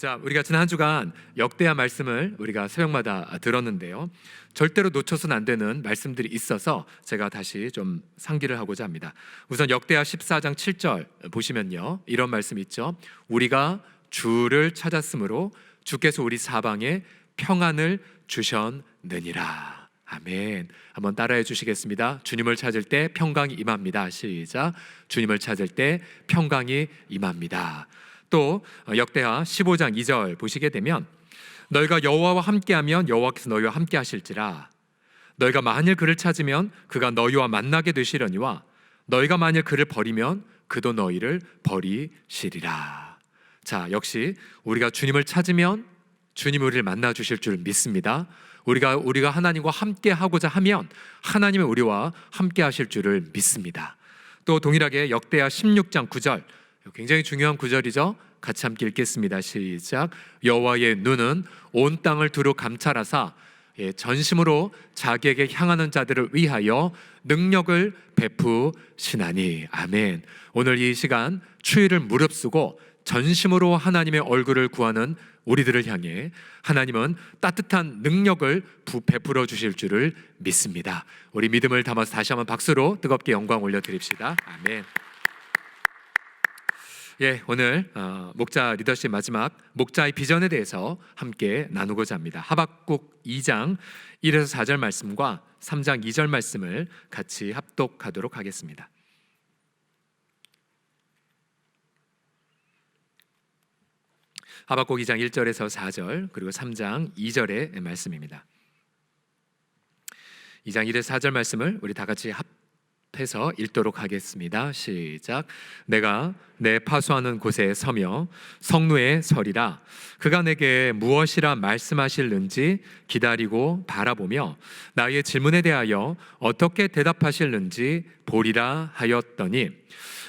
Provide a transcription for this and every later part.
자, 우리가 지난 한 주간 역대하 말씀을 우리가 새벽마다 들었는데요. 절대로 놓쳐서는 안 되는 말씀들이 있어서 제가 다시 좀 상기를 하고자 합니다. 우선 역대하 14장 7절 보시면요, 이런 말씀 있죠. 우리가 주를 찾았으므로 주께서 우리 사방에 평안을 주셨느니라. 아멘. 한번 따라해 주시겠습니다. 주님을 찾을 때 평강이 임합니다. 시작. 주님을 찾을 때 평강이 임합니다. 또 역대하 15장 2절 보시게 되면 너희가 여호와와 함께하면 여호와께서 너희와 함께 하실지라. 너희가 만일 그를 찾으면 그가 너희와 만나게 되시려니와 너희가 만일 그를 버리면 그도 너희를 버리시리라. 자, 역시 우리가 주님을 찾으면 주님이 우리를 만나 주실 줄 믿습니다. 우리가 하나님과 함께 하고자 하면 하나님이 우리와 함께 하실 줄을 믿습니다. 또 동일하게 역대하 16장 9절, 굉장히 중요한 구절이죠. 같이 함께 읽겠습니다. 시작. 여호와의 눈은 온 땅을 두루 감찰하사 전심으로 자기에게 향하는 자들을 위하여 능력을 베푸시나니. 아멘. 오늘 이 시간 추위를 무릅쓰고 전심으로 하나님의 얼굴을 구하는 우리들을 향해 하나님은 따뜻한 능력을 베풀어 주실 줄을 믿습니다. 우리 믿음을 담아서 다시 한번 박수로 뜨겁게 영광 올려드립시다. 아멘. 오늘 목자 리더십 마지막 목자의 비전에 대해서 함께 나누고자 합니다. 하박국 2장 1에서 4절 말씀과 3장 2절 말씀을 같이 합독하도록 하겠습니다. 하박국 2장 1절에서 4절 그리고 3장 2절의 말씀입니다. 2장 1에서 4절 말씀을 우리 다 같이 해서 읽도록 하겠습니다. 시작. 내가 내 파수하는 곳에 서며 성루에 서리라. 그가 내게 무엇이라 말씀하실는지 기다리고 바라보며 나의 질문에 대하여 어떻게 대답하실는지 보리라 하였더니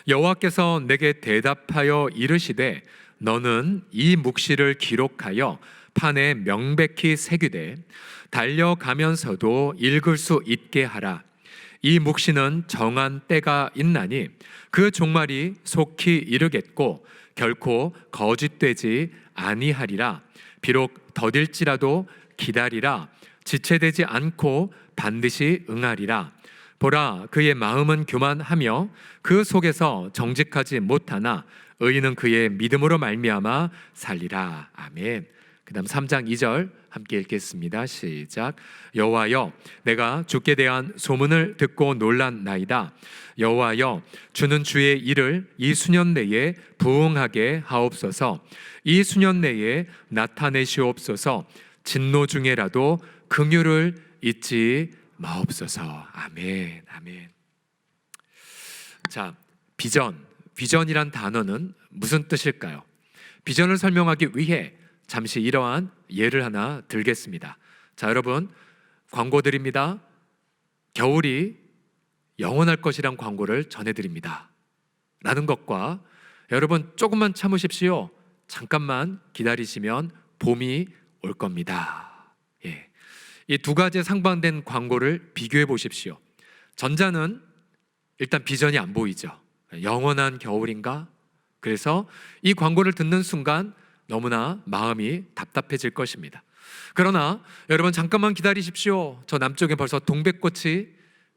여호와께서 내게 대답하여 이르시되 너는 이 묵시를 기록하여 판에 명백히 새기되 달려가면서도 읽을 수 있게 하라. 이 묵시는 정한 때가 있나니 그 종말이 속히 이르겠고 결코 거짓되지 아니하리라. 비록 더딜지라도 기다리라. 지체되지 않고 반드시 응하리라. 보라, 그의 마음은 교만하며 그 속에서 정직하지 못하나 의인은 그의 믿음으로 말미암아 살리라. 아멘. 그 다음 3장 2절 함께 읽겠습니다. 시작. 여호와여, 내가 주께 대한 소문을 듣고 놀랐나이다. 여호와여, 주는 주의 일을 이 수년 내에 부응하게 하옵소서. 이 수년 내에 나타내시옵소서. 진노 중에라도 긍휼을 잊지 마옵소서. 아멘. 아멘. 자, 비전이란 단어는 무슨 뜻일까요? 비전을 설명하기 위해 잠시 이러한 예를 하나 들겠습니다. 자, 여러분, 광고 드립니다. 겨울이 영원할 것이란 광고를 전해드립니다 라는 것과 여러분 조금만 참으십시오, 잠깐만 기다리시면 봄이 올 겁니다. 이 두 가지에 상반된 광고를 비교해 보십시오. 전자는 일단 비전이 안 보이죠. 영원한 겨울인가? 그래서 이 광고를 듣는 순간 너무나 마음이 답답해질 것입니다. 그러나 여러분 잠깐만 기다리십시오. 저 남쪽에 벌써 동백꽃이,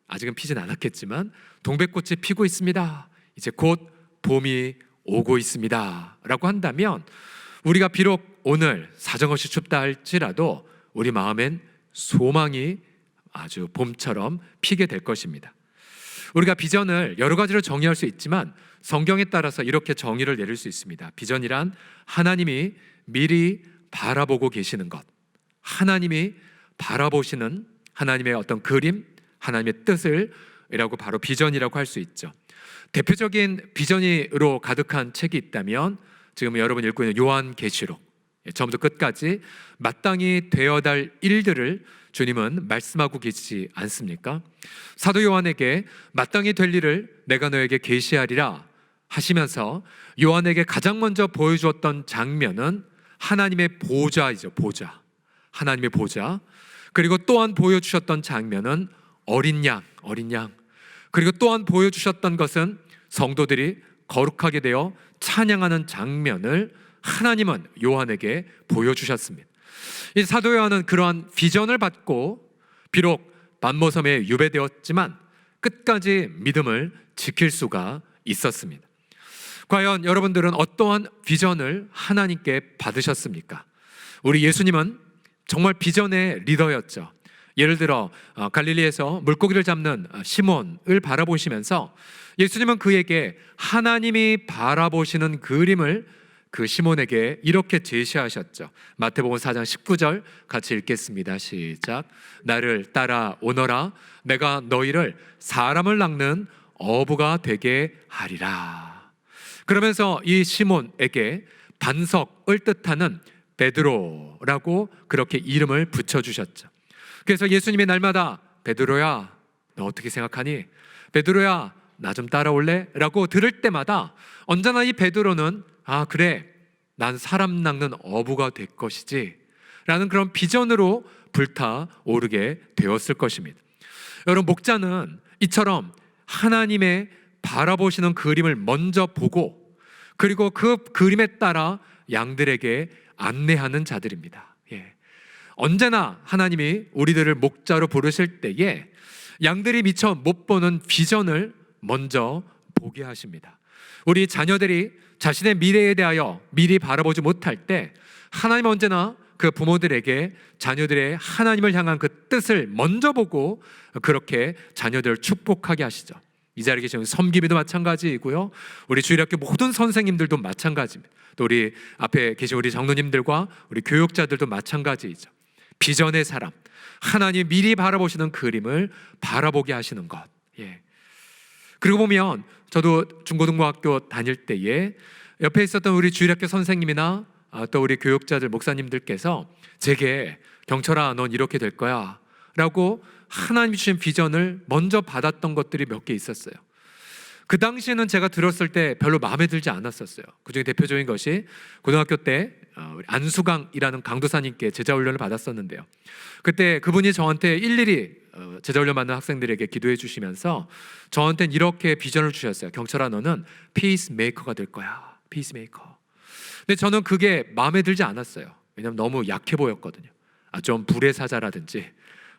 아직은 피진 않았겠지만 동백꽃이 피고 있습니다. 이제 곧 봄이 오고 있습니다 라고 한다면 우리가 비록 오늘 사정없이 춥다 할지라도 우리 마음엔 소망이 아주 봄처럼 피게 될 것입니다. 우리가 비전을 여러 가지로 정의할 수 있지만 성경에 따라서 이렇게 정의를 내릴 수 있습니다. 비전이란 하나님이 미리 바라보고 계시는 것, 하나님이 바라보시는 하나님의 어떤 그림, 하나님의 뜻을 이라고 바로 비전이라고 할 수 있죠. 대표적인 비전으로 가득한 책이 있다면 지금 여러분 읽고 있는 요한계시록, 처음부터 끝까지 마땅히 되어야 할 일들을 주님은 말씀하고 계시지 않습니까? 사도 요한에게 마땅히 될 일을 내가 너에게 계시하리라 하시면서 요한에게 가장 먼저 보여주었던 장면은 하나님의 보좌이죠. 보좌, 하나님의 보좌. 그리고 또한 보여주셨던 장면은 어린 양. 그리고 또한 보여주셨던 것은 성도들이 거룩하게 되어 찬양하는 장면을 하나님은 요한에게 보여주셨습니다. 이 사도 요한은 그러한 비전을 받고 비록 반모섬에 유배되었지만 끝까지 믿음을 지킬 수가 있었습니다. 과연 여러분들은 어떠한 비전을 하나님께 받으셨습니까? 우리 예수님은 정말 비전의 리더였죠. 예를 들어 갈릴리에서 물고기를 잡는 시몬을 바라보시면서 예수님은 그에게 하나님이 바라보시는 그림을 그 시몬에게 이렇게 제시하셨죠. 마태복음 4장 19절 같이 읽겠습니다. 시작. 나를 따라오너라. 내가 너희를 사람을 낚는 어부가 되게 하리라. 그러면서 이 시몬에게 반석을 뜻하는 베드로라고 그렇게 이름을 붙여주셨죠. 그래서 예수님이 날마다 베드로야 너 어떻게 생각하니? 베드로야 나 좀 따라올래? 라고 들을 때마다 언제나 이 베드로는 아 그래 난 사람 낚는 어부가 될 것이지 라는 그런 비전으로 불타오르게 되었을 것입니다. 여러분 목자는 이처럼 하나님의 바라보시는 그림을 먼저 보고 그리고 그 그림에 따라 양들에게 안내하는 자들입니다. 언제나 하나님이 우리들을 목자로 부르실 때에 양들이 미처 못 보는 비전을 먼저 보게 하십니다. 우리 자녀들이 자신의 미래에 대하여 미리 바라보지 못할 때 하나님 언제나 그 부모들에게 자녀들의 하나님을 향한 그 뜻을 먼저 보고 그렇게 자녀들을 축복하게 하시죠. 이 자리에 계신 섬기비도 마찬가지이고요. 우리 주일학교 모든 선생님들도 마찬가지입니다. 또 우리 앞에 계신 우리 장로님들과 우리 교육자들도 마찬가지이죠. 비전의 사람, 하나님 미리 바라보시는 그림을 바라보게 하시는 것. 그리고 보면 저도 중고등부학교 다닐 때에 옆에 있었던 우리 주일학교 선생님이나 또 우리 교육자들 목사님들께서 제게 경철아 넌 이렇게 될 거야 라고 하나님이 주신 비전을 먼저 받았던 것들이 몇 개 있었어요. 그 당시에는 제가 들었을 때 별로 마음에 들지 않았었어요. 그중에 대표적인 것이 고등학교 때 우리 안수강이라는 강도사님께 제자훈련을 받았었는데요. 그때 그분이 저한테 일일이 제자훈련 받는 학생들에게 기도해 주시면서 저한테는 이렇게 비전을 주셨어요. 경철아 너는 피스메이커가 될 거야. 피스메이커. 근데 저는 그게 마음에 들지 않았어요. 왜냐하면 너무 약해 보였거든요. 좀 불의 사자라든지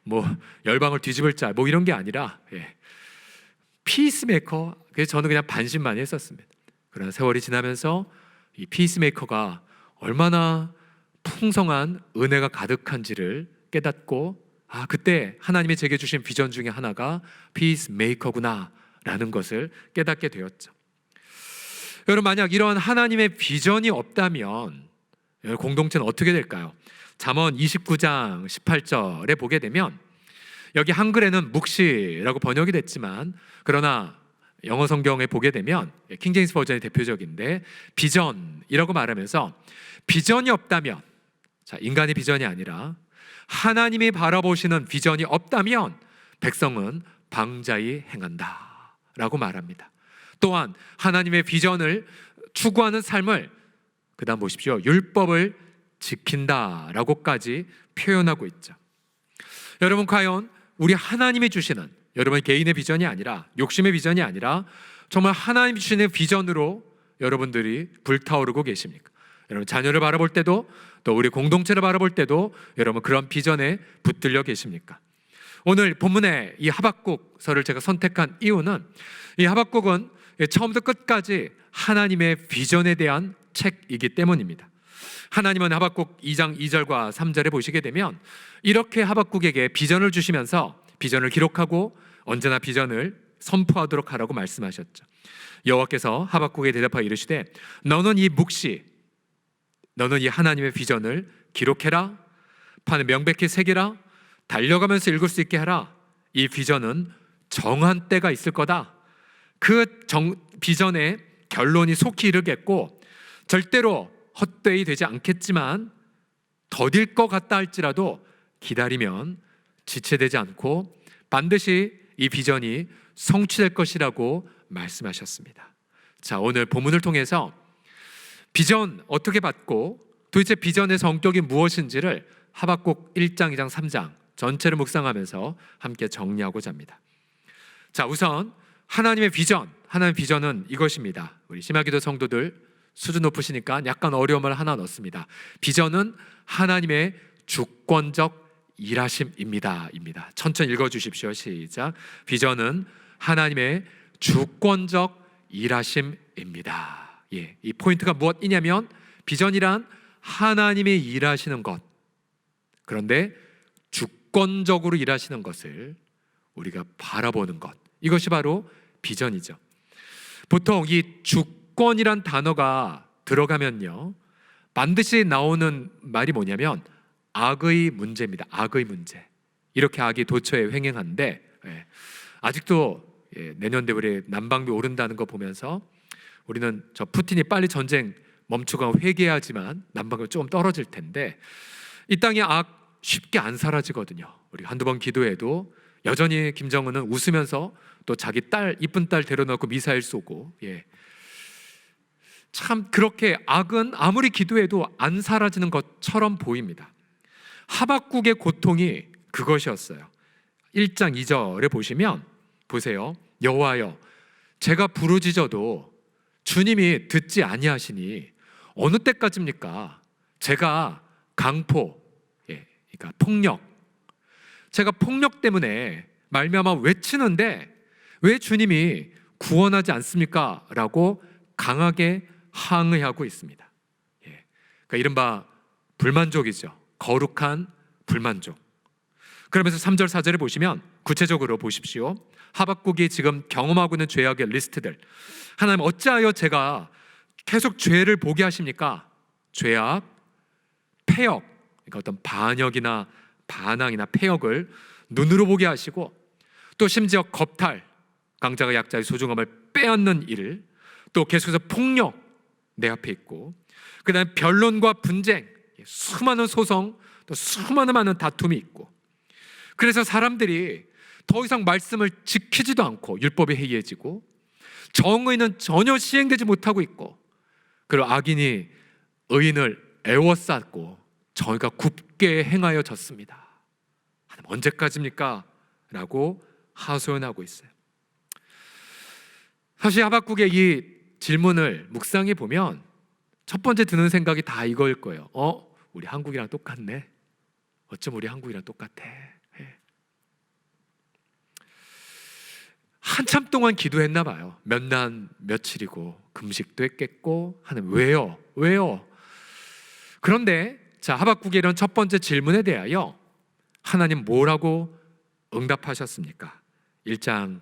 뭐 열방을 뒤집을 자 뭐 이런 게 아니라 피스메이커. 그래서 저는 그냥 반신반의 했었습니다. 그러나 세월이 지나면서 이 피스메이커가 얼마나 풍성한 은혜가 가득한지를 깨닫고 그때 하나님이 제게 주신 비전 중에 하나가 피스메이커구나 라는 것을 깨닫게 되었죠. 여러분 만약 이런 하나님의 비전이 없다면 공동체는 어떻게 될까요? 잠언 29장 18절에 보게 되면 여기 한글에는 묵시라고 번역이 됐지만 그러나 영어 성경에 보게 되면 킹제임스 버전이 대표적인데 비전이라고 말하면서 비전이 없다면 인간의 비전이 아니라 하나님이 바라보시는 비전이 없다면 백성은 방자히 행한다 라고 말합니다. 또한 하나님의 비전을 추구하는 삶을 그 다음 보십시오. 율법을 지킨다라고까지 표현하고 있죠. 여러분 과연 우리 하나님이 주시는 여러분 개인의 비전이 아니라 욕심의 비전이 아니라 정말 하나님이 주시는 비전으로 여러분들이 불타오르고 계십니까? 여러분 자녀를 바라볼 때도 또 우리 공동체를 바라볼 때도 여러분 그런 비전에 붙들려 계십니까? 오늘 본문의 이 하박국서를 제가 선택한 이유는 이 하박국은 처음부터 끝까지 하나님의 비전에 대한 책이기 때문입니다. 하나님은 하박국 2장 2절과 3절에 보시게 되면 이렇게 하박국에게 비전을 주시면서 비전을 기록하고 언제나 비전을 선포하도록 하라고 말씀하셨죠. 여호와께서 하박국에 대답하여 이르시되 너는 이 묵시 너는 이 하나님의 비전을 기록해라. 판에 명백히 새기라. 달려가면서 읽을 수 있게 하라. 이 비전은 정한 때가 있을 거다. 그 비전의 결론이 속히 이르겠고 절대로 헛되이 되지 않겠지만 더딜 것 같다 할지라도 기다리면 지체되지 않고 반드시 이 비전이 성취될 것이라고 말씀하셨습니다. 자, 오늘 본문을 통해서 비전 어떻게 받고 도대체 비전의 성격이 무엇인지를 하박국 1장, 2장, 3장 전체를 묵상하면서 함께 정리하고자 합니다. 자, 우선 하나님의 비전, 하나님의 비전은 이것입니다. 우리 심야기도 성도들 수준 높으시니까 약간 어려움을 하나 넣습니다. 비전은 하나님의 주권적 일하심입니다. 천천히 읽어주십시오. 시작. 비전은 하나님의 주권적 일하심입니다. 이 포인트가 무엇이냐면 비전이란 하나님이 일하시는 것, 그런데 주권적으로 일하시는 것을 우리가 바라보는 것, 이것이 바로 비전이죠. 보통 이 주권이란 단어가 들어가면요, 반드시 나오는 말이 뭐냐면 악의 문제입니다. 악의 문제. 이렇게 악이 도처에 횡행하는데 아직도 내년도에 우리 난방비 오른다는 거 보면서 우리는 저 푸틴이 빨리 전쟁 멈추고 회개하지만 난방비 조금 떨어질 텐데, 이 땅의 악 쉽게 안 사라지거든요. 우리 한두 번 기도해도 여전히 김정은은 웃으면서 또 자기 딸, 이쁜 딸 데려놓고 미사일 쏘고, 참 그렇게 악은 아무리 기도해도 안 사라지는 것처럼 보입니다. 하박국의 고통이 그것이었어요. 1장 2절에 보시면 보세요. 여호와여, 제가 부르짖어도 주님이 듣지 아니하시니 어느 때까지입니까? 제가 강포, 그러니까 폭력, 제가 폭력 때문에 말미암아 외치는데 왜 주님이 구원하지 않습니까? 라고 강하게 항의하고 있습니다. 그러니까 이른바 불만족이죠. 거룩한 불만족. 그러면서 3절 4절에 보시면 구체적으로 보십시오. 하박국이 지금 경험하고 있는 죄악의 리스트들. 하나님, 어찌하여 제가 계속 죄를 보게 하십니까? 죄악, 패역, 그러니까 어떤 반역이나 반항이나 패역을 눈으로 보게 하시고, 또 심지어 겁탈, 강자가 약자의 소중함을 빼앗는 일, 또 계속해서 폭력 내 앞에 있고, 그 다음에 변론과 분쟁, 수많은 소송, 또 수많은 많은 다툼이 있고, 그래서 사람들이 더 이상 말씀을 지키지도 않고 율법이 해이해지고 정의는 전혀 시행되지 못하고 있고, 그리고 악인이 의인을 애워쌌고 정의가 굽게 행하여졌습니다. 하나님, 언제까지입니까? 라고 하소연하고 있어요. 사실 하박국의 이 질문을 묵상해 보면 첫 번째 드는 생각이 다 이거일 거예요. 우리 한국이랑 똑같네. 어쩜 우리 한국이랑 똑같아. 한참 동안 기도했나 봐요. 몇 날 며칠이고 금식도 했겠고. 하는 왜요? 그런데 자, 하박국의 이런 첫 번째 질문에 대하여 하나님 뭐라고 응답하셨습니까? 1장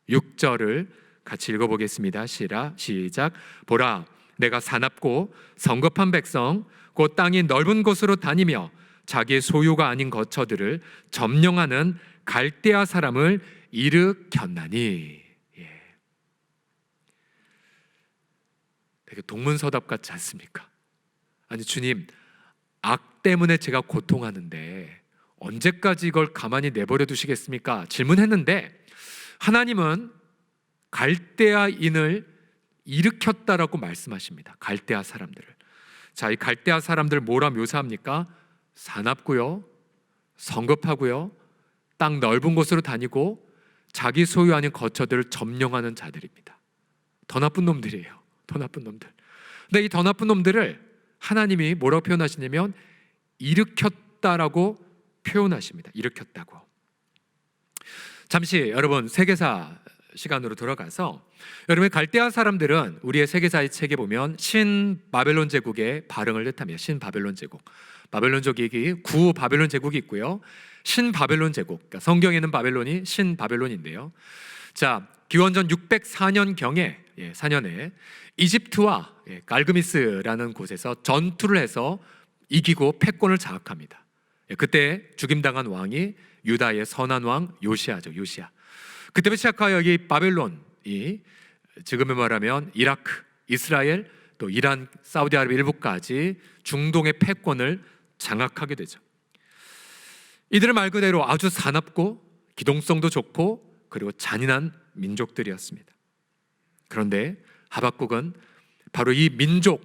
6절을 같이 읽어보겠습니다. 시작. 보라, 내가 사납고 성급한 백성, 곧 땅이 넓은 곳으로 다니며 자기의 소유가 아닌 거처들을 점령하는 갈대아 사람을 일으켰나니. 되게 동문서답 같지 않습니까? 아니, 주님, 악 때문에 제가 고통하는데 언제까지 이걸 가만히 내버려 두시겠습니까? 질문했는데 하나님은 갈대아인을 일으켰다라고 말씀하십니다. 갈대아 사람들을. 자, 이 갈대아 사람들 뭐라 묘사합니까? 사납고요, 성급하고요, 땅 넓은 곳으로 다니고 자기 소유 아닌 거처들을 점령하는 자들입니다. 더 나쁜 놈들이에요. 더 나쁜 놈들. 근데 이 더 나쁜 놈들을 하나님이 뭐라고 표현하시냐면 일으켰다라고 표현하십니다. 일으켰다고. 잠시 여러분 세계사 시간으로 돌아가서, 여러분 갈대아 사람들은 우리의 세계사의 책에 보면 신바벨론 제국의 발흥을 뜻합니다. 신바벨론 제국. 바벨론 제국이 구 바벨론 제국이 있고요, 신바벨론 제국, 그러니까 성경에는 바벨론이 신바벨론인데요. 자, 기원전 604년 경에 4년에 이집트와 갈그미스라는 곳에서 전투를 해서 이기고 패권을 장악합니다. 그때 죽임당한 왕이 유다의 선한 왕 요시아죠. 요시아. 그때부터 시작하여 이 바벨론이 지금의 말하면 이라크, 이스라엘, 또 이란, 사우디아라비아 일부까지 중동의 패권을 장악하게 되죠. 이들은 말 그대로 아주 사납고 기동성도 좋고 그리고 잔인한 민족들이었습니다. 그런데 하박국은 바로 이 민족,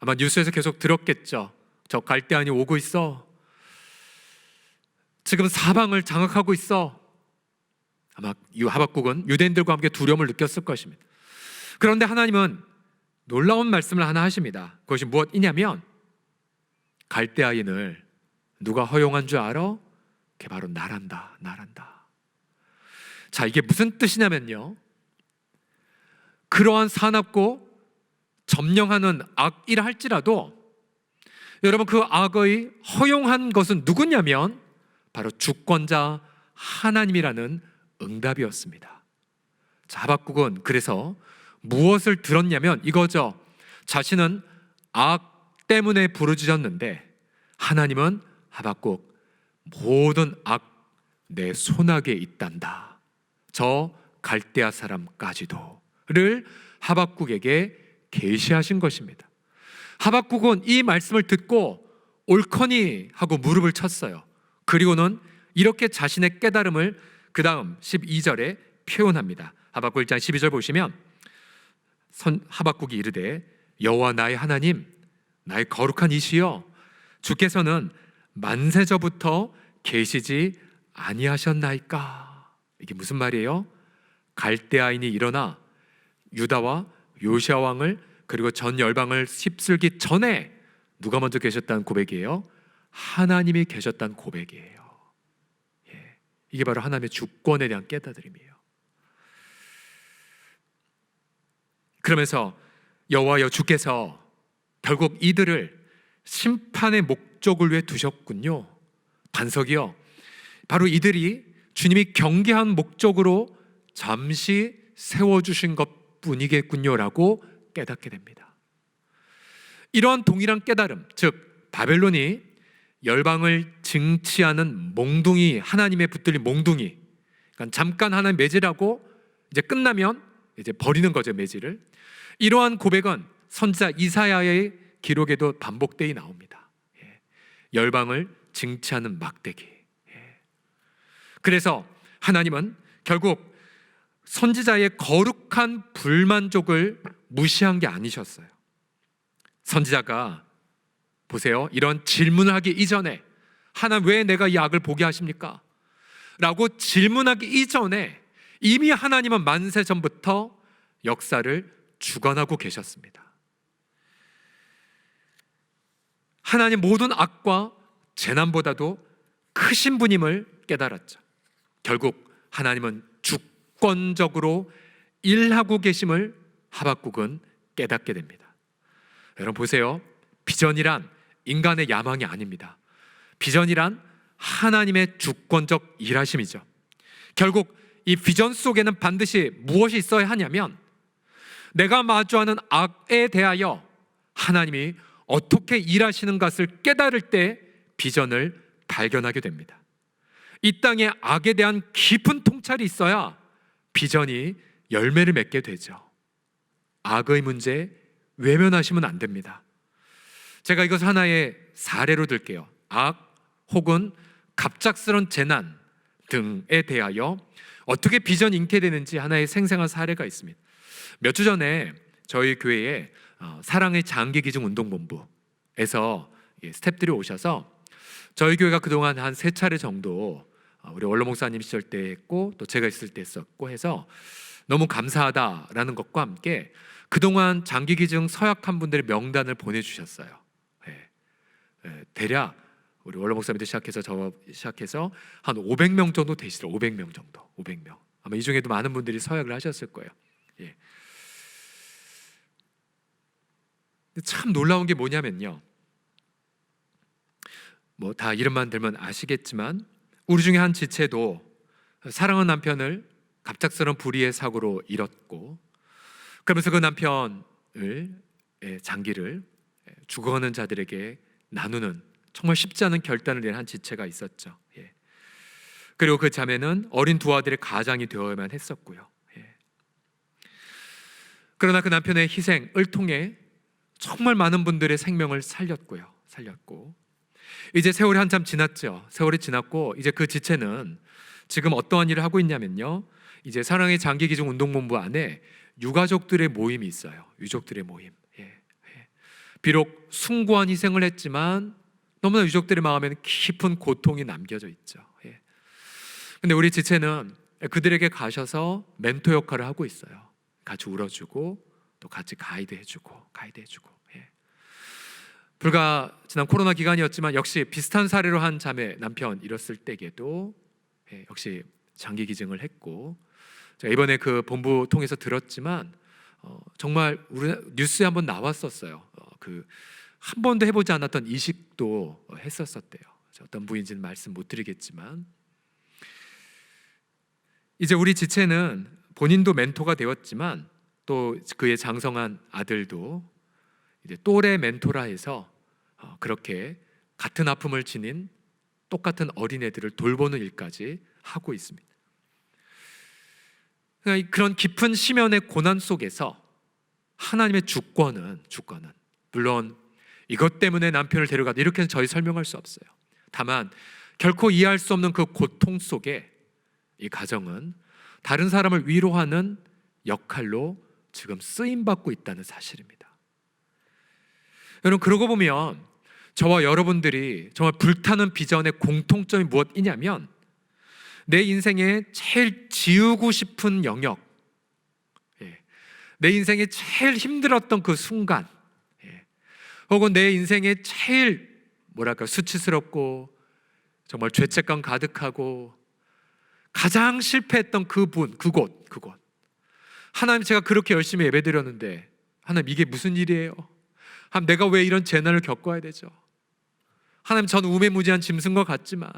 아마 뉴스에서 계속 들었겠죠. 저 갈대아인이 오고 있어. 지금 사방을 장악하고 있어. 아마 이 하박국은 유대인들과 함께 두려움을 느꼈을 것입니다. 그런데 하나님은 놀라운 말씀을 하나 하십니다. 그것이 무엇이냐면 갈대아인을 누가 허용한 줄 알아? 그게 바로 나란다. 자, 이게 무슨 뜻이냐면요, 그러한 사납고 점령하는 악이라 할지라도 여러분, 그 악의 허용한 것은 누구냐면 바로 주권자 하나님이라는 응답이었습니다. 자, 하박국은 그래서 무엇을 들었냐면 이거죠. 자신은 악 때문에 부르짖었는데 하나님은 하박국, 모든 악 내 손아귀에 있단다, 저 갈대아 사람까지도를 하박국에게 계시하신 것입니다. 하박국은 이 말씀을 듣고 옳거니 하고 무릎을 쳤어요. 그리고는 이렇게 자신의 깨달음을 그 다음 12절에 표현합니다. 하박국 1장 12절 보시면 하박국이 이르되 여호와 나의 하나님, 나의 거룩한 이시여, 주께서는 만세저부터 계시지 아니하셨나이까. 이게 무슨 말이에요? 갈대아인이 일어나 유다와 요시아 왕을 그리고 전 열방을 휩쓸기 전에 누가 먼저 계셨다는 고백이에요? 하나님이 계셨다는 고백이에요. 예, 이게 바로 하나님의 주권에 대한 깨달음이에요. 그러면서 여호와여, 주께서 결국 이들을 심판의 목적을 위해 두셨군요. 반석이요, 바로 이들이 주님이 경계한 목적으로 잠시 세워주신 것뿐이겠군요라고 깨닫게 됩니다. 이러한 동일한 깨달음, 즉 바벨론이 열방을 증치하는 몽둥이, 하나님의 붙들린 몽둥이, 그러니까 잠깐 하나님 매질하고 이제 끝나면 이제 버리는 거죠, 매질을. 이러한 고백은 선지자 이사야의 기록에도 반복되이 나옵니다. 예. 열방을 증치하는 막대기. 예. 그래서 하나님은 결국 선지자의 거룩한 불만족을 무시한 게 아니셨어요. 선지자가 보세요, 이런 질문을 하기 이전에 하나님, 왜 내가 이 악을 보게 하십니까? 라고 질문하기 이전에 이미 하나님은 만세 전부터 역사를 주관하고 계셨습니다. 하나님 모든 악과 재난보다도 크신 분임을 깨달았죠. 결국 하나님은 주권적으로 일하고 계심을 하박국은 깨닫게 됩니다. 여러분 보세요, 비전이란 인간의 야망이 아닙니다. 비전이란 하나님의 주권적 일하심이죠. 결국 이 비전 속에는 반드시 무엇이 있어야 하냐면 내가 마주하는 악에 대하여 하나님이 어떻게 일하시는 것을 깨달을 때 비전을 발견하게 됩니다. 이 땅에 악에 대한 깊은 통찰이 있어야 비전이 열매를 맺게 되죠. 악의 문제 외면하시면 안 됩니다. 제가 이것을 하나의 사례로 들게요. 악 혹은 갑작스런 재난 등에 대하여 어떻게 비전이 잉태되는지 하나의 생생한 사례가 있습니다. 몇 주 전에 저희 교회에 사랑의 장기기증 운동본부에서 스태프들이 오셔서 저희 교회가 그동안 한 3차례 정도 우리 원로 목사님 시절 때 했고 또 제가 있을 때 했었고 해서 너무 감사하다라는 것과 함께 그동안 장기기증 서약한 분들의 명단을 보내주셨어요. 대략 우리 원로 목사님들 시작해서 한 500명 정도 되시더라고요. 500명 정도, 500명. 아마 이 중에도 많은 분들이 서약을 하셨을 거예요. 예. 근데 참 놀라운 게 뭐냐면요, 뭐 다 이름만 들면 아시겠지만 우리 중에 한 지체도 사랑하는 남편을 갑작스러운 불의의 사고로 잃었고, 그러면서 그 남편을 장기를 죽어가는 자들에게 나누는 정말 쉽지 않은 결단을 낸 한 지체가 있었죠. 예. 그리고 그 자매는 어린 두 아들의 가장이 되어야만 했었고요. 예. 그러나 그 남편의 희생을 통해 정말 많은 분들의 생명을 살렸고 이제 세월이 한참 지났죠. 세월이 지났고 이제 그 지체는 지금 어떠한 일을 하고 있냐면요, 이제 사랑의 장기기증 운동본부 안에 유가족들의 모임이 있어요. 유족들의 모임. 비록 숭고한 희생을 했지만 너무나 유족들의 마음에는 깊은 고통이 남겨져 있죠. 근데 우리 지체는 그들에게 가셔서 멘토 역할을 하고 있어요. 같이 울어주고 또 같이 가이드해주고. 예. 불과 지난 코로나 기간이었지만 역시 비슷한 사례로 한 자매 남편 잃었을 때에도 역시 장기 기증을 했고, 제가 이번에 그 본부 통해서 들었지만 정말 우리 뉴스에 한번 나왔었어요. 그 한 번도 해보지 않았던 이식도 했었었대요. 어떤 부인지는 말씀 못 드리겠지만, 이제 우리 지체는 본인도 멘토가 되었지만 또 그의 장성한 아들도 이제 또래 멘토라 해서 그렇게 같은 아픔을 지닌 똑같은 어린애들을 돌보는 일까지 하고 있습니다. 그런 깊은 심연의 고난 속에서 하나님의 주권은 물론 이것 때문에 남편을 데려가다 이렇게는 저희 설명할 수 없어요. 다만 결코 이해할 수 없는 그 고통 속에 이 가정은 다른 사람을 위로하는 역할로 지금 쓰임받고 있다는 사실입니다. 여러분, 그러고 보면 저와 여러분들이 정말 불타는 비전의 공통점이 무엇이냐면, 내 인생에 제일 지우고 싶은 영역, 내 인생에 제일 힘들었던 그 순간, 혹은 내 인생에 제일 수치스럽고 정말 죄책감 가득하고 가장 실패했던 그곳. 하나님, 제가 그렇게 열심히 예배드렸는데 하나님, 이게 무슨 일이에요? 하나님, 내가 왜 이런 재난을 겪어야 되죠? 하나님, 전 우매무지한 짐승과 같지만,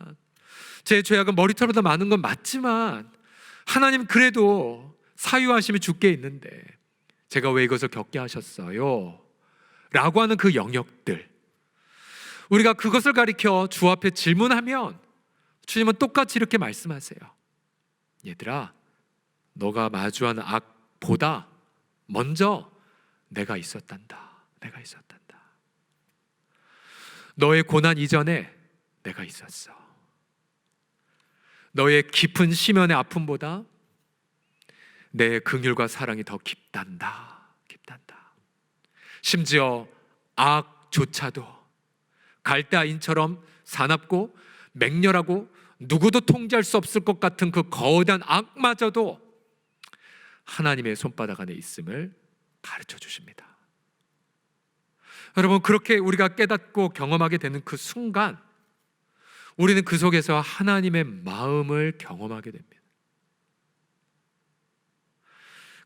제 죄악은 머리털보다 많은 건 맞지만, 하나님, 그래도 사유하심이 주께 있는데 제가 왜 이것을 겪게 하셨어요? 라고 하는 그 영역들, 우리가 그것을 가리켜 주 앞에 질문하면 주님은 똑같이 이렇게 말씀하세요. 얘들아, 너가 마주한 악보다 먼저 내가 있었단다. 너의 고난 이전에 내가 있었어. 너의 깊은 심연의 아픔보다 내 긍휼과 사랑이 더 깊단다. 심지어 악조차도 갈대아인처럼 사납고 맹렬하고 누구도 통제할 수 없을 것 같은 그 거대한 악마저도 하나님의 손바닥 안에 있음을 가르쳐 주십니다. 여러분, 그렇게 우리가 깨닫고 경험하게 되는 그 순간, 우리는 그 속에서 하나님의 마음을 경험하게 됩니다.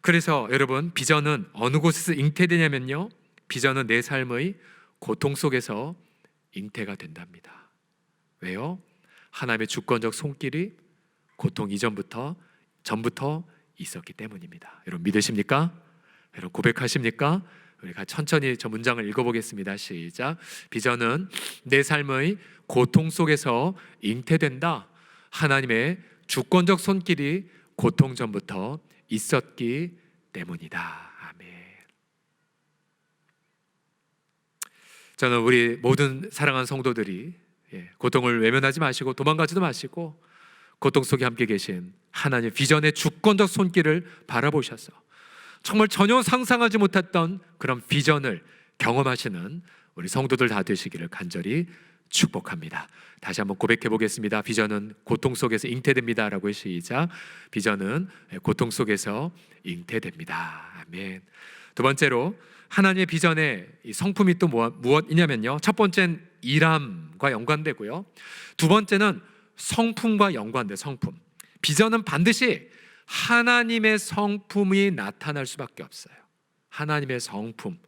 그래서 여러분, 비전은 어느 곳에서 잉태되냐면요, 비전은 내 삶의 고통 속에서 잉태가 된답니다. 왜요? 하나님의 주권적 손길이 고통 전부터 있었기 때문입니다. 여러분, 믿으십니까? 여러분, 고백하십니까? 우리가 천천히 저 문장을 읽어보겠습니다. 시작. 비전은 내 삶의 고통 속에서 잉태된다. 하나님의 주권적 손길이 고통 전부터 있었기 때문이다. 아멘. 저는 우리 모든 사랑하는 성도들이 고통을 외면하지 마시고 도망가지도 마시고 고통 속에 함께 계신 하나님 비전의 주권적 손길을 바라보셔서 정말 전혀 상상하지 못했던 그런 비전을 경험하시는 우리 성도들 다 되시기를 간절히 축복합니다. 다시 한번 고백해 보겠습니다. 비전은 고통 속에서 잉태됩니다. 라고 시작. 비전은 고통 속에서 잉태됩니다. 아멘. 두 번째로 하나님의 비전의 성품이 또 무엇이냐면요, 첫 번째는 일함과 연관되고요, 두 번째는 성품과 연관돼. 성품. 비전은 반드시 하나님의 성품이 나타날 수밖에 없어요. 하나님의 성품.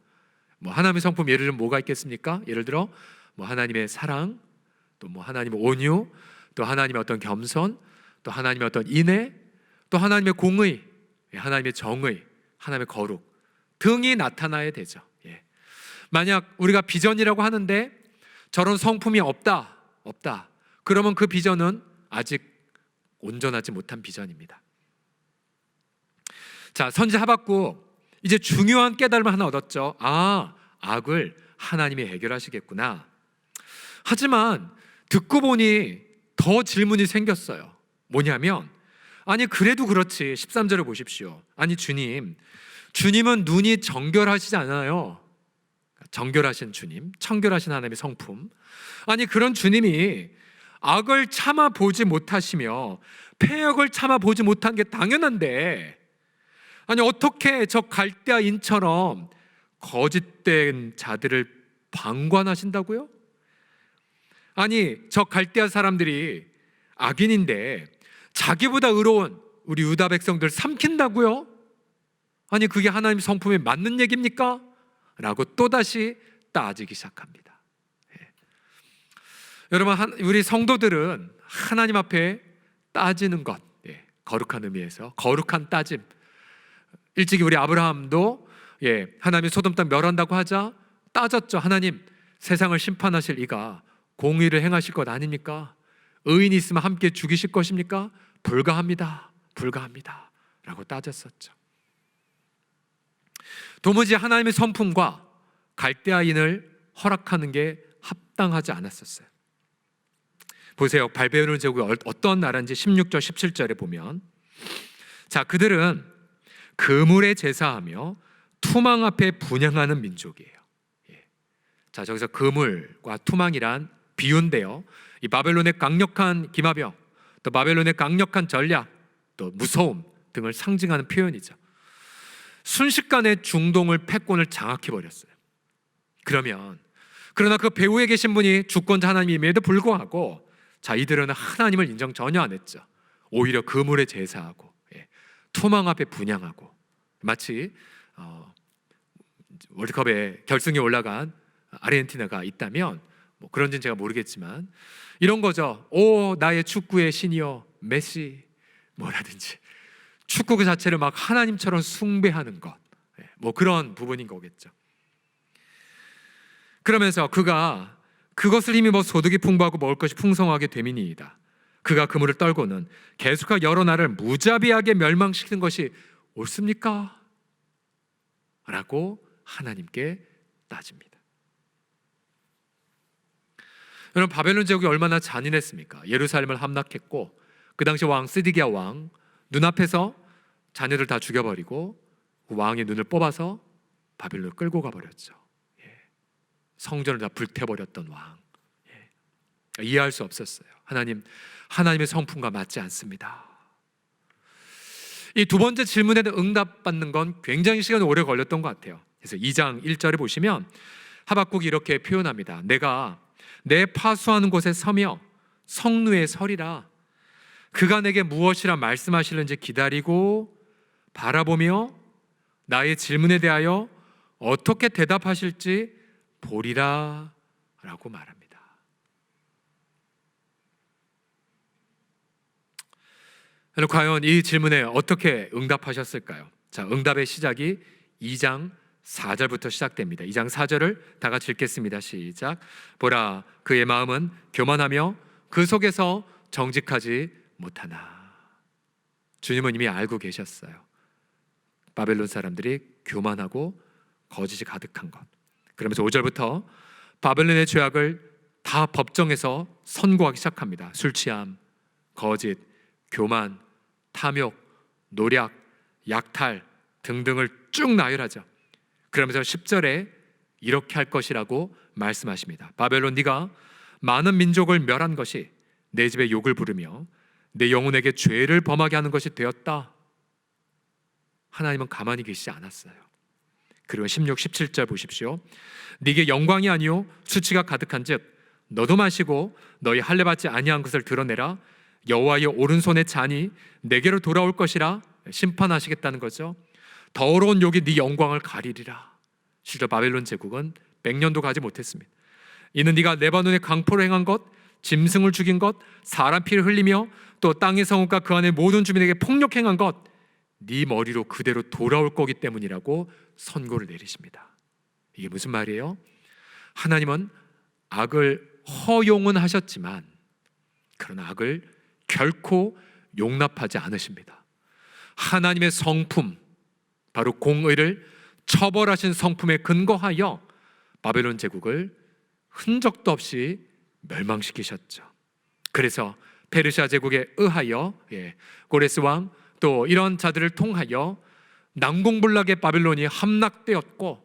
하나님의 성품 예를 들면 뭐가 있겠습니까? 예를 들어 하나님의 사랑, 또 하나님의 온유, 또 하나님의 어떤 겸손, 또 하나님의 어떤 인애, 또 하나님의 공의, 하나님의 정의, 하나님의 거룩 등이 나타나야 되죠. 만약 우리가 비전이라고 하는데 저런 성품이 없다. 그러면 그 비전은 아직 온전하지 못한 비전입니다. 자, 선지자 하박국 이제 중요한 깨달음을 하나 얻었죠. 악을 하나님이 해결하시겠구나. 하지만 듣고 보니 더 질문이 생겼어요. 뭐냐면, 아니 그래도 그렇지, 13절을 보십시오. 아니 주님은 눈이 정결하시지 않아요. 정결하신 주님, 청결하신 하나님의 성품. 아니 그런 주님이 악을 참아보지 못하시며 폐역을 참아보지 못한 게 당연한데 아니 어떻게 저 갈대아인처럼 거짓된 자들을 방관하신다고요? 아니 저 갈대아 사람들이 악인인데 자기보다 의로운 우리 유다 백성들 삼킨다고요? 아니 그게 하나님 성품에 맞는 얘기입니까? 라고 또다시 따지기 시작합니다. 여러분, 우리 성도들은 하나님 앞에 따지는 것, 거룩한 의미에서 거룩한 따짐. 일찍이 우리 아브라함도 하나님이 소돔 땅 멸한다고 하자 따졌죠. 하나님, 세상을 심판하실 이가 공의를 행하실 것 아닙니까? 의인이 있으면 함께 죽이실 것입니까? 불가합니다, 불가합니다 라고 따졌었죠. 도무지 하나님의 성품과 갈대아인을 허락하는 게 합당하지 않았었어요. 보세요. 바벨론 제국이 어떤 나라인지 16절 17절에 보면, 자, 그들은 그물에 제사하며 투망 앞에 분향하는 민족이에요. 자, 저기서 그물과 투망이란 비유인데요, 이 바벨론의 강력한 기마병, 또 바벨론의 강력한 전략, 또 무서움 등을 상징하는 표현이죠. 순식간에 중동을 패권을 장악해버렸어요. 그러나 그 배후에 계신 분이 주권자 하나님임에도 불구하고, 자, 이들은 하나님을 인정 전혀 안 했죠. 오히려 그물에 제사하고 투망 앞에 분향하고, 마치 월드컵에 결승에 올라간 아르헨티나가 있다면 뭐 그런지는 제가 모르겠지만 이런 거죠. 오 나의 축구의 신이여 메시, 뭐라든지 축구 그 자체를 막 하나님처럼 숭배하는 것, 뭐 그런 부분인 거겠죠. 그러면서 그가 그것을 힘입어 소득이 풍부하고 먹을 것이 풍성하게 됨이니이다. 그가 그물을 떨고는 계속하여 여러 나라를 무자비하게 멸망시키는 것이 옳습니까? 라고 하나님께 따집니다. 여러분, 바벨론 제국이 얼마나 잔인했습니까? 예루살렘을 함락했고, 그 당시 왕 스디기야 왕 눈앞에서 자녀들 다 죽여버리고 그 왕의 눈을 뽑아서 바벨론을 끌고 가버렸죠. 성전을 다 불태워버렸던 왕. 이해할 수 없었어요. 하나님의 성품과 맞지 않습니다. 이 두 번째 질문에 응답받는 건 굉장히 시간이 오래 걸렸던 것 같아요. 그래서 2장 1절에 보시면 하박국이 이렇게 표현합니다. 내가 내 파수하는 곳에 서며 성루에 서리라. 그가 내게 무엇이라 말씀하시는지 기다리고 바라보며 나의 질문에 대하여 어떻게 대답하실지 보리라 라고 말합니다. 과연 이 질문에 어떻게 응답하셨을까요? 자, 응답의 시작이 2장 4절부터 시작됩니다. 2장 4절을 다 같이 읽겠습니다. 시작. 보라, 그의 마음은 교만하며 그 속에서 정직하지 못하나. 주님은 이미 알고 계셨어요. 바벨론 사람들이 교만하고 거짓이 가득한 것. 그러면서 5절부터 바벨론의 죄악을 다 법정에서 선고하기 시작합니다. 술 취함, 거짓, 교만, 탐욕, 노략, 약탈 등등을 쭉 나열하죠. 그러면서 10절에 이렇게 할 것이라고 말씀하십니다. 바벨론, 네가 많은 민족을 멸한 것이 내 집에 욕을 부르며 내 영혼에게 죄를 범하게 하는 것이 되었다. 하나님은 가만히 계시지 않았어요. 그리고 16, 17절 보십시오. 네게 영광이 아니요 수치가 가득한즉 너도 마시고 너희 할례 받지 아니한 것을 드러내라. 여호와의 오른손의 잔이 내게로 돌아올 것이라. 심판하시겠다는 거죠. 더러운 욕이 네 영광을 가리리라. 실제 바벨론 제국은 100년도 가지 못했습니다. 이는 네가 레바논의 강포로 행한 것, 짐승을 죽인 것, 사람 피를 흘리며 또 땅의 성읍과 그 안의 모든 주민에게 폭력행한 것, 네 머리로 그대로 돌아올 거기 때문이라고 선고를 내리십니다. 이게 무슨 말이에요? 하나님은 악을 허용은 하셨지만 그런 악을 결코 용납하지 않으십니다. 하나님의 성품, 바로 공의를 처벌하신 성품에 근거하여 바벨론 제국을 흔적도 없이 멸망시키셨죠. 그래서 페르시아 제국에 의하여 고레스 왕 또 이런 자들을 통하여 난공불락의 바벨론이 함락되었고,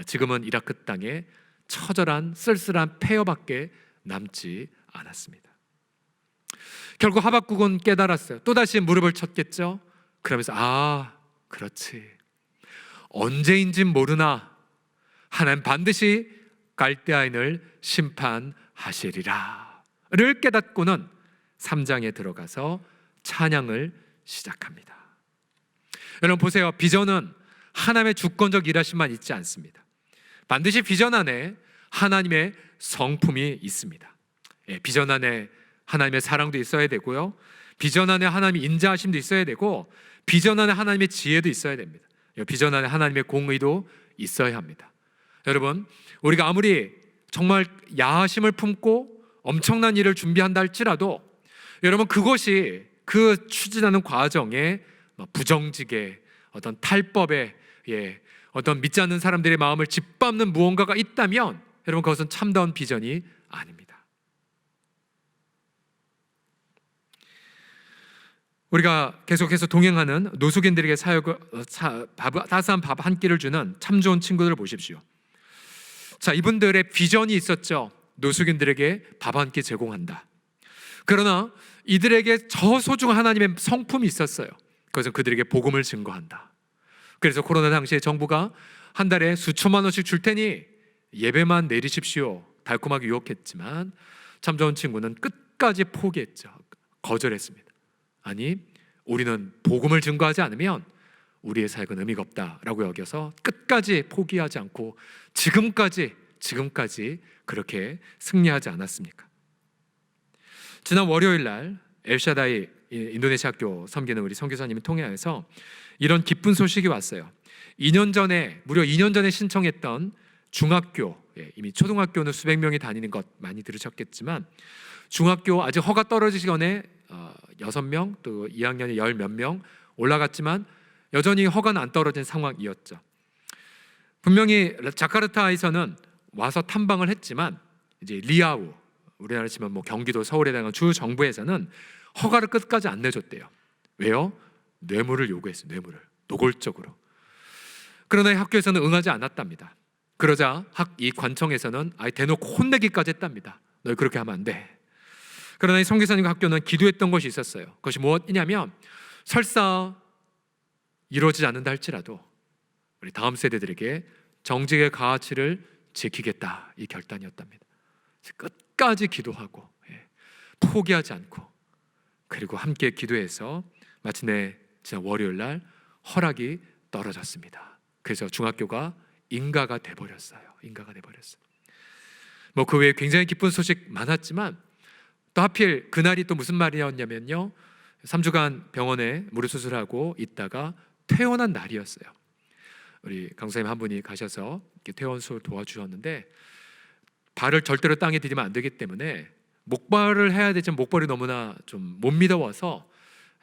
지금은 이라크 땅에 처절한 쓸쓸한 폐허밖에 남지 않았습니다. 결국 하박국은 깨달았어요. 또다시 무릎을 쳤겠죠. 그러면서 그렇지. 언제인진 모르나 하나님 반드시 갈대아인을 심판하시리라 를 깨닫고는 3장에 들어가서 찬양을 시작합니다. 여러분 보세요. 비전은 하나님의 주권적 일하심만 있지 않습니다. 반드시 비전 안에 하나님의 성품이 있습니다. 비전 안에 하나님의 사랑도 있어야 되고요, 비전 안에 하나님의 인자하심도 있어야 되고, 비전 안에 하나님의 지혜도 있어야 됩니다. 비전 안에 하나님의 공의도 있어야 합니다. 여러분, 우리가 아무리 정말 야심을 품고 엄청난 일을 준비한다 할지라도 여러분 그것이 그 추진하는 과정에 부정직에 어떤 탈법에 어떤 믿지 않는 사람들의 마음을 짓밟는 무언가가 있다면 여러분 그것은 참다운 비전이 아닙니다. 우리가 계속해서 동행하는 노숙인들에게 따스한 밥 한 끼를 주는 참 좋은 친구들을 보십시오. 자, 이분들의 비전이 있었죠. 노숙인들에게 밥 한 끼 제공한다. 그러나 이들에게 저 소중한 하나님의 성품이 있었어요. 그것은 그들에게 복음을 증거한다. 그래서 코로나 당시에 정부가 한 달에 수천만 원씩 줄 테니 예배만 내리십시오 달콤하게 유혹했지만 참 좋은 친구는 끝까지 포기했죠. 거절했습니다. 아니, 우리는 복음을 증거하지 않으면 우리의 삶은 의미가 없다라고 여겨서 끝까지 포기하지 않고 지금까지 그렇게 승리하지 않았습니까? 지난 월요일 날 엘샤다이 인도네시아 학교 섬기는 우리 선교사님이 통해서 이런 기쁜 소식이 왔어요. 무려 2년 전에 신청했던 중학교, 이미 초등학교는 수백 명이 다니는 것 많이 들으셨겠지만 중학교 아직 허가 떨어지기 전에 6명, 또 2학년에 10 몇 명 올라갔지만 여전히 허가는 안 떨어진 상황이었죠. 분명히 자카르타에서는 와서 탐방을 했지만 이제 리아우, 우리나라 치면 경기도 서울에 해당하는 주 정부에서는 허가를 끝까지 안 내줬대요. 왜요? 뇌물을 요구했어요. 뇌물을 노골적으로. 그러나 학교에서는 응하지 않았답니다. 그러자 이 관청에서는 아예 대놓고 혼내기까지 했답니다. 너희 그렇게 하면 안 돼. 그러나 이 선교사님과 학교는 기도했던 것이 있었어요. 그것이 무엇이냐면 설사 이루어지지 않는다 할지라도 우리 다음 세대들에게 정직의 가치를 지키겠다, 이 결단이었답니다. 끝까지 기도하고 포기하지 않고 그리고 함께 기도해서 마침내 지난 월요일 날 허락이 떨어졌습니다. 그래서 중학교가 인가가 돼버렸어요. 그 외에 굉장히 기쁜 소식 많았지만 또 하필 그날이 또 무슨 말이었냐면요, 3주간 병원에 무릎 수술하고 있다가 퇴원한 날이었어요. 우리 강사님 한 분이 가셔서 퇴원 수술 도와주셨는데 발을 절대로 땅에 디디면 안 되기 때문에 목발을 해야 되지만 목발이 너무나 좀 못 믿어와서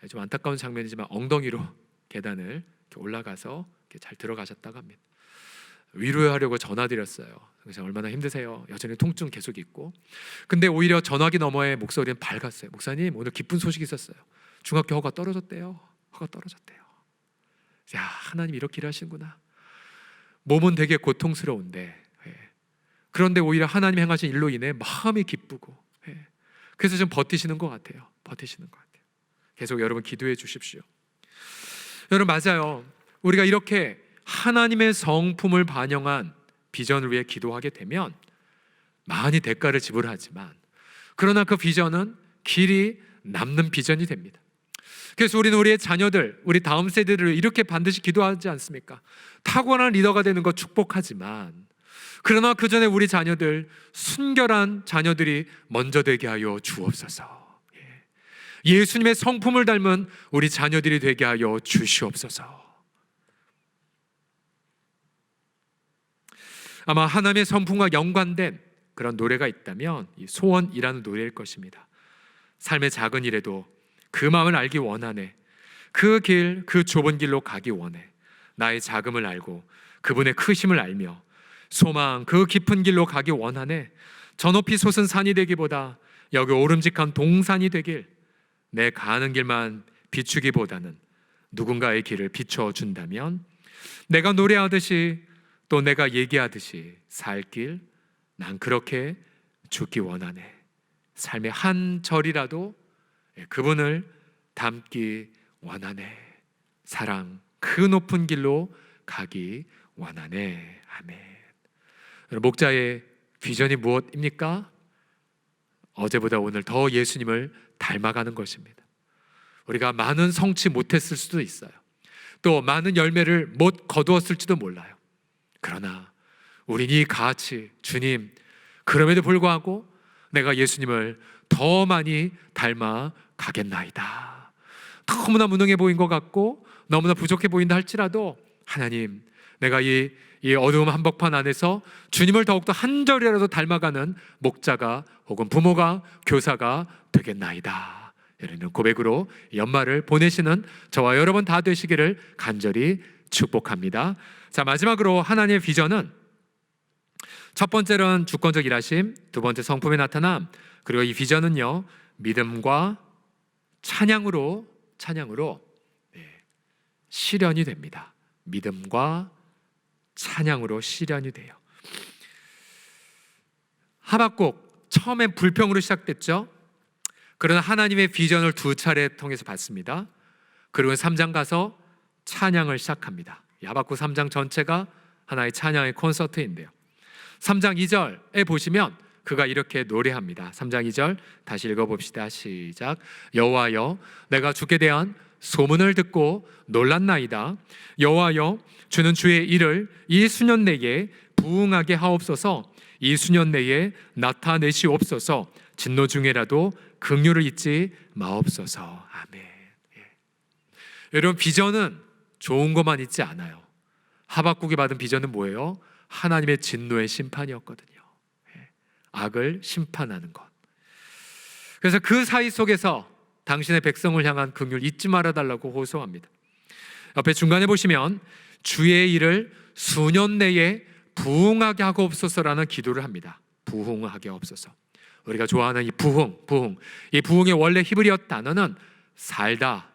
좀 안타까운 장면이지만 엉덩이로 계단을 올라가서 잘 들어가셨다고 합니다. 위로하려고 전화드렸어요. 그래서 얼마나 힘드세요? 여전히 통증 계속 있고. 근데 오히려 전화기 너머의 목소리는 밝았어요. 목사님, 오늘 기쁜 소식이 있었어요. 중학교 허가 떨어졌대요. 야, 하나님 이렇게 일하시는구나. 몸은 되게 고통스러운데 그런데 오히려 하나님 행하신 일로 인해 마음이 기쁘고 그래서 좀 버티시는 것 같아요. 계속 여러분 기도해 주십시오. 여러분 맞아요. 우리가 이렇게 하나님의 성품을 반영한 비전을 위해 기도하게 되면 많이 대가를 지불하지만 그러나 그 비전은 길이 남는 비전이 됩니다. 그래서 우리는 우리의 자녀들, 우리 다음 세대들을 이렇게 반드시 기도하지 않습니까? 탁월한 리더가 되는 것 축복하지만 그러나 그 전에 우리 자녀들, 순결한 자녀들이 먼저 되게 하여 주옵소서. 예수님의 성품을 닮은 우리 자녀들이 되게 하여 주시옵소서. 아마 하나님의 성품과 연관된 그런 노래가 있다면 이 소원이라는 노래일 것입니다. 삶의 작은 일에도 그 마음을 알기 원하네. 그 길, 그 좁은 길로 가기 원해. 나의 작음을 알고 그분의 크심을 알며 소망 그 깊은 길로 가기 원하네. 저 높이 솟은 산이 되기보다 여기 오름직한 동산이 되길. 내 가는 길만 비추기보다는 누군가의 길을 비춰준다면 내가 노래하듯이 또 내가 얘기하듯이 살 길, 난 그렇게 죽기 원하네. 삶의 한 절이라도 그분을 닮기 원하네. 사랑 그 높은 길로 가기 원하네. 아멘. 목자의 비전이 무엇입니까? 어제보다 오늘 더 예수님을 닮아가는 것입니다. 우리가 많은 성취 못했을 수도 있어요. 또 많은 열매를 못 거두었을지도 몰라요. 그러나 우린 이 가치, 주님, 그럼에도 불구하고 내가 예수님을 더 많이 닮아 가겠나이다. 너무나 무능해 보인 것 같고 너무나 부족해 보인다 할지라도 하나님, 내가 이 어두움 한복판 안에서 주님을 더욱더 한 절이라도 닮아가는 목자가 혹은 부모가, 교사가 되겠나이다. 이런 고백으로 연말을 보내시는 저와 여러분 다 되시기를 간절히 축복합니다. 자, 마지막으로 하나님의 비전은 첫 번째는 주권적 일하심, 두 번째 성품의 나타남, 그리고 이 비전은요 믿음과 찬양으로 실현이 됩니다. 믿음과 찬양으로 실현이 돼요. 하박국 처음엔 불평으로 시작됐죠. 그러나 하나님의 비전을 두 차례 통해서 받습니다. 그리고 3장 가서 찬양을 시작합니다. 하박국 3장 전체가 하나의 찬양의 콘서트인데요. 3장 2절에 보시면 그가 이렇게 노래합니다. 3장 2절 다시 읽어봅시다. 시작. 여호와여, 내가 주께 대한 소문을 듣고 놀랐나이다. 여호와여, 주는 주의 일을 이 수년 내에 부응하게 하옵소서. 이 수년 내에 나타내시옵소서. 진노 중에라도 긍휼을 잊지 마옵소서. 아멘. 여러분, 비전은 좋은 것만 있지 않아요. 하박국이 받은 비전은 뭐예요? 하나님의 진노의 심판이었거든요. 악을 심판하는 것. 그래서 그 사이 속에서 당신의 백성을 향한 긍휼 잊지 말아달라고 호소합니다. 옆에 중간에 보시면 주의 일을 수년 내에 부응하게 하옵소서라는 기도를 합니다. 부응하게 하옵소서. 우리가 좋아하는 이 부응. 이 부응의 원래 히브리어 단어는 살다,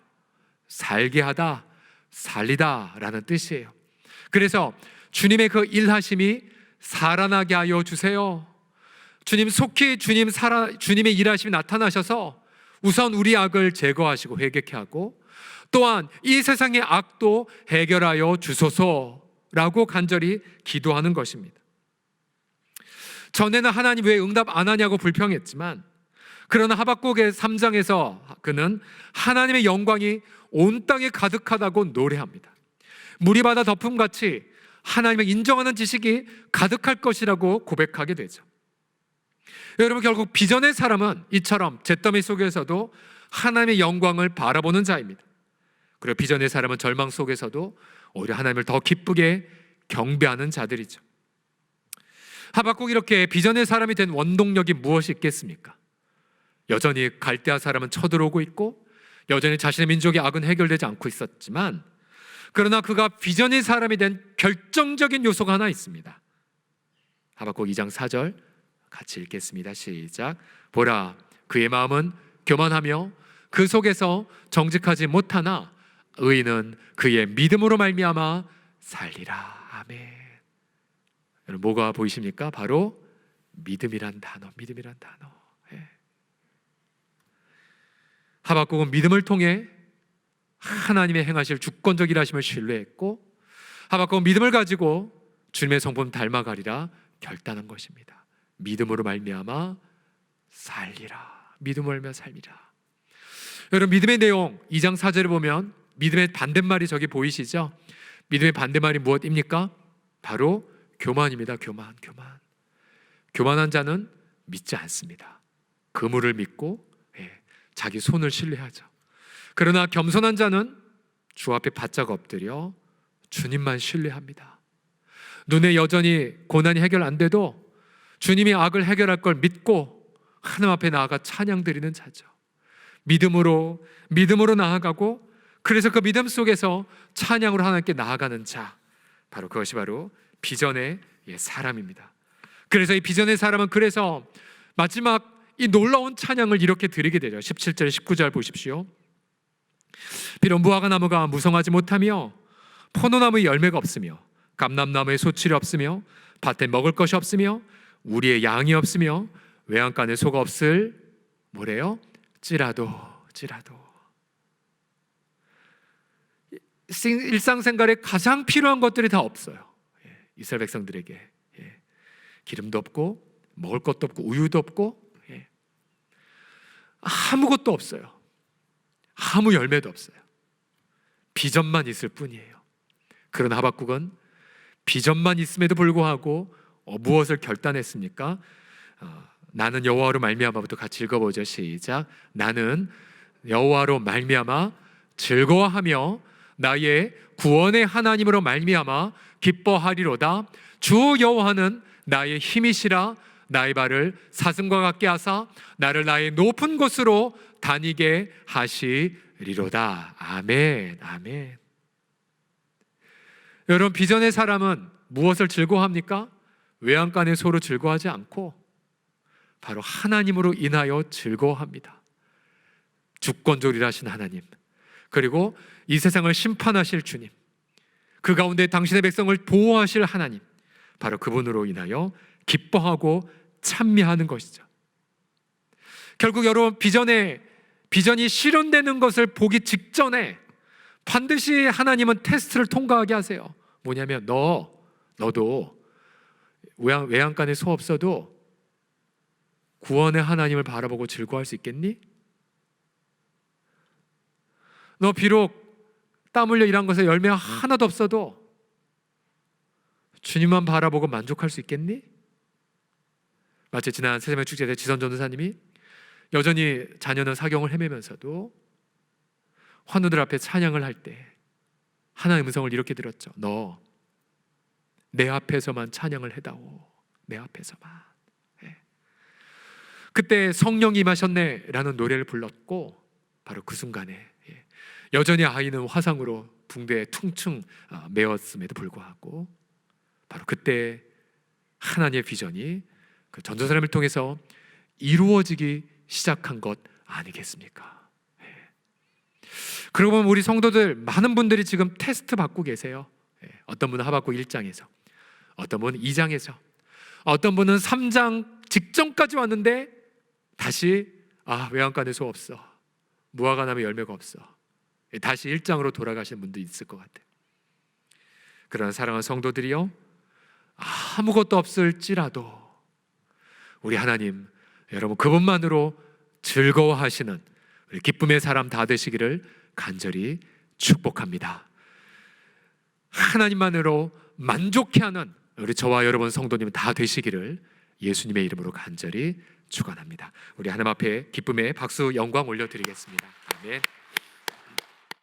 살게 하다, 살리다 라는 뜻이에요. 그래서 주님의 그 일하심이 살아나게 하여 주세요. 주님 속히 주님의 일하심이 나타나셔서 우선 우리 악을 제거하시고 회개케 하고 또한 이 세상의 악도 해결하여 주소서라고 간절히 기도하는 것입니다. 전에는 하나님 왜 응답 안 하냐고 불평했지만 그러나 하박국의 3장에서 그는 하나님의 영광이 온 땅에 가득하다고 노래합니다. 물이 바다 덮음같이 하나님을 인정하는 지식이 가득할 것이라고 고백하게 되죠. 여러분, 결국 비전의 사람은 이처럼 잿더미 속에서도 하나님의 영광을 바라보는 자입니다. 그리고 비전의 사람은 절망 속에서도 오히려 하나님을 더 기쁘게 경배하는 자들이죠. 하박국이 이렇게 비전의 사람이 된 원동력이 무엇이 있겠습니까? 여전히 갈대아 사람은 쳐들어오고 있고 여전히 자신의 민족의 악은 해결되지 않고 있었지만 그러나 그가 비전의 사람이 된 결정적인 요소가 하나 있습니다. 하박국 2장 4절 같이 읽겠습니다. 시작. 보라, 그의 마음은 교만하며 그 속에서 정직하지 못하나 의인은 그의 믿음으로 말미암아 살리라. 아멘. 여러분, 뭐가 보이십니까? 바로 믿음이란 단어. 예. 하박국은 믿음을 통해 하나님의 행하실 주권적 일하심을 신뢰했고 하박국은 믿음을 가지고 주님의 성품 닮아가리라 결단한 것입니다. 믿음으로 말미암아 살리라. 믿음으로 말미암아 살리라. 여러분, 믿음의 내용 2장 4절을 보면 믿음의 반대말이 저기 보이시죠? 믿음의 반대말이 무엇입니까? 바로 교만입니다. 교만한 자는 믿지 않습니다. 그물을 믿고 자기 손을 신뢰하죠. 그러나 겸손한 자는 주 앞에 바짝 엎드려 주님만 신뢰합니다. 눈에 여전히 고난이 해결 안 돼도 주님이 악을 해결할 걸 믿고 하나님 앞에 나아가 찬양 드리는 자죠. 믿음으로 나아가고 그래서 그 믿음 속에서 찬양으로 하나님께 나아가는 자, 바로 그것이 바로 비전의 사람입니다. 그래서 이 비전의 사람은 그래서 마지막 이 놀라운 찬양을 이렇게 드리게 되죠. 17절 19절 보십시오. 비록 무화과 나무가 무성하지 못하며 포도나무에 열매가 없으며 감람나무에 소출이 없으며 밭에 먹을 것이 없으며 우리의 양이 없으며 외양간에 소가 없을 뭐래요? 찌라도 일상생활에 가장 필요한 것들이 다 없어요. 이스라엘 백성들에게 기름도 없고 먹을 것도 없고 우유도 없고 아무것도 없어요. 아무 열매도 없어요. 비전만 있을 뿐이에요. 그런 하박국은 비전만 있음에도 불구하고 무엇을 결단했습니까? 나는 여호와로 말미암아부터 같이 읽어보죠. 시작. 나는 여호와로 말미암아 즐거워하며 나의 구원의 하나님으로 말미암아 기뻐하리로다. 주 여호와는 나의 힘이시라. 나의 발을 사슴과 같게 하사 나를 나의 높은 곳으로 다니게 하시리로다. 아멘. 아멘. 여러분, 비전의 사람은 무엇을 즐거워합니까? 외양간의 소로 즐거워하지 않고 바로 하나님으로 인하여 즐거워합니다. 주권조리하신 하나님, 그리고 이 세상을 심판하실 주님, 그 가운데 당신의 백성을 보호하실 하나님, 바로 그분으로 인하여 기뻐하고 찬미하는 것이죠. 결국 여러분, 비전이 실현되는 것을 보기 직전에 반드시 하나님은 테스트를 통과하게 하세요. 뭐냐면 너도 외양간에 소 없어도 구원의 하나님을 바라보고 즐거워할 수 있겠니? 너 비록 땀 흘려 일한 것에 열매가 하나도 없어도 주님만 바라보고 만족할 수 있겠니? 마치 지난 세세명 축제 때 지선 전도사님이 여전히 자녀는 사경을 헤매면서도 환우들 앞에 찬양을 할 때 하나님의 음성을 이렇게 들었죠. 너 내 앞에서만 찬양을 해다오. 내 앞에서만. 그때 성령이 임하셨네 라는 노래를 불렀고, 바로 그 순간에 여전히 아이는 화상으로 붕대에 퉁퉁 메었음에도 불구하고 바로 그때 하나님의 비전이 그 전도사님을 통해서 이루어지기 시작한 것 아니겠습니까? 그러고 보면 우리 성도들 많은 분들이 지금 테스트 받고 계세요. 어떤 분은 하박국 1장에서, 어떤 분은 2장에서, 어떤 분은 3장 직전까지 왔는데 다시 외양간에 소 없어, 무화과 나무에 열매가 없어, 다시 1장으로 돌아가시는 분도 있을 것 같아요. 그러나 사랑하는 성도들이요, 아무것도 없을지라도 우리 하나님, 여러분 그분만으로 즐거워하시는 우리 기쁨의 사람 다 되시기를 간절히 축복합니다. 하나님만으로 만족해하는 우리 저와 여러분 성도님 다 되시기를 예수님의 이름으로 간절히 축원합니다. 우리 하나님 앞에 기쁨의 박수 영광 올려드리겠습니다. 아멘.